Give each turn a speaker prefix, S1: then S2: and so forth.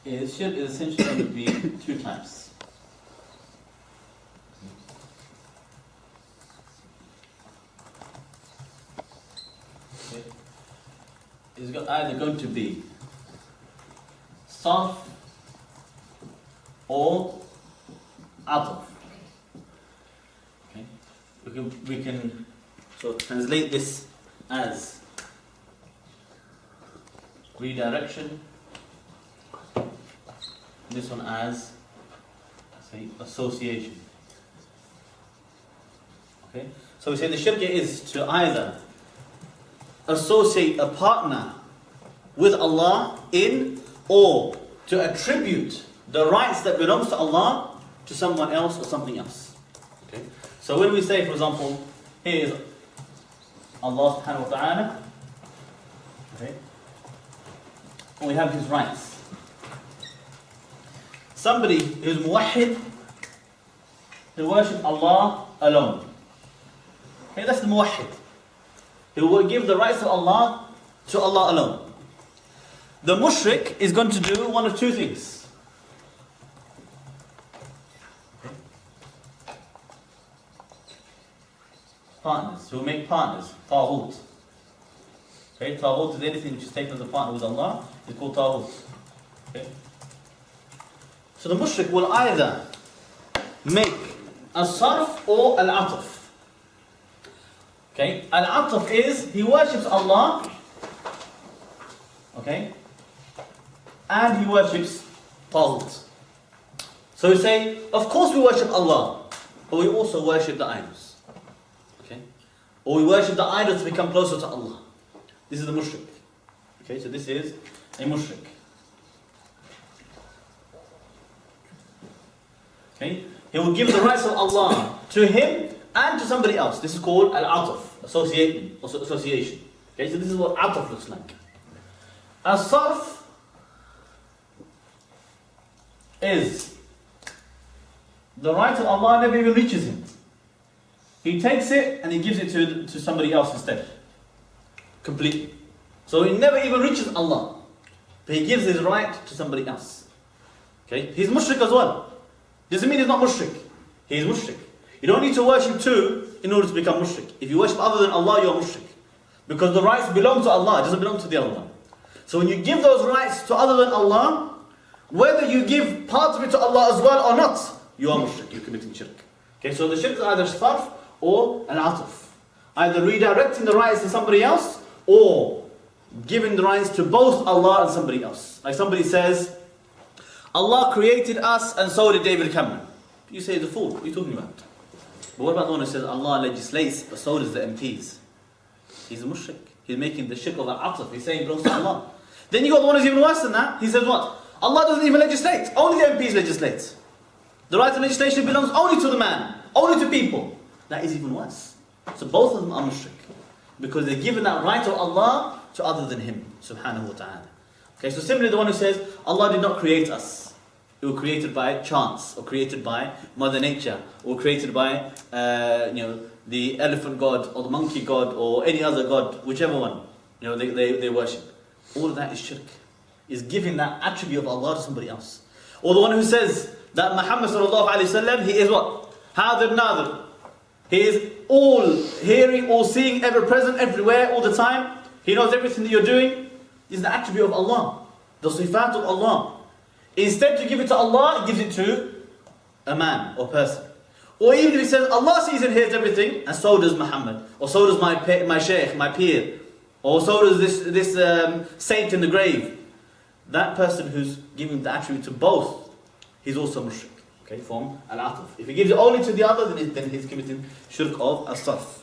S1: is shirk is essentially going to be two types. Okay. It's either going to be sarf or ataf. Okay. We can so translate this as redirection, this one as, say, association. Okay? So we say the shirk is to either associate a partner with Allah in, or to attribute the rights that belongs to Allah to someone else or something else. Okay? So when we say, for example, here is Allah subhanahu wa ta'ala, okay? And we have his rights. Somebody who's muwahhid, who worships Allah alone. Okay, that's the muwahhid. He will give the rights of Allah to Allah alone. The mushrik is going to do one of two things. Okay. Partners, who will make partners, taghut. Okay, taghut is anything which is taken as a partner with Allah, it's called taghut. Okay. So the mushrik will either make a sarf or al-ataf. Okay, al-ataf is he worships Allah, okay, and he worships taghut. So we say, of course we worship Allah, but we also worship the idols. Okay, or we worship the idols to become closer to Allah. This is the mushrik. Okay, so this is a mushrik. Okay, he will give the rights of Allah to him and to somebody else. This is called al-ataf, association. Okay, so this is what ataf looks like. As-sarf is the right of Allah never even reaches him. He takes it and he gives it to somebody else instead. Completely. So he never even reaches Allah. But he gives his right to somebody else. Okay? He's mushrik as well. Doesn't mean he's not mushrik. He is mushrik. You don't need to worship two in order to become mushrik. If you worship other than Allah, you're mushrik. Because the rights belong to Allah, it doesn't belong to the other one. So when you give those rights to other than Allah, whether you give part of it to Allah as well or not, you are mushrik, you're committing shirk. Okay, so the shirk is either sarf or al-ataf. Either redirecting the rights to somebody else, or giving the rights to both Allah and somebody else. Like somebody says, Allah created us and so did David Cameron. You say he's a fool, what are you talking about? But what about the one who says Allah legislates but so does the MPs? He's a mushrik. He's making the shirk of al-ataf. He's saying it belongs to Allah. Then you got the one who's even worse than that. He says what? Allah doesn't even legislate. Only the MPs legislate. The right of legislation belongs only to the man. Only to people. That is even worse. So both of them are mushrik. Because they're given that right of Allah to other than Him. Subhanahu wa ta'ala. Okay, so similarly the one who says, Allah did not create us. We were created by chance, or created by Mother Nature, or created by the elephant god, or the monkey god, or any other god, whichever one they worship. All of that is shirk. Is giving that attribute of Allah to somebody else. Or the one who says that Muhammad sallallahu alaihi wasallam, he is what? Hadir nadir. He is all hearing, all seeing, ever present, everywhere, all the time. He knows everything that you're doing. This is the attribute of Allah, the sifat of Allah. Instead to give it to Allah, he gives it to a man or person. Or even if he says, Allah sees and hears everything, and so does Muhammad, or so does my shaykh, my peer, or so does this saint in the grave. That person who's giving the attribute to both, he's also mushrik. Okay, from al-ataf. If he gives it only to the other, then he's committing shirk of as-sarf.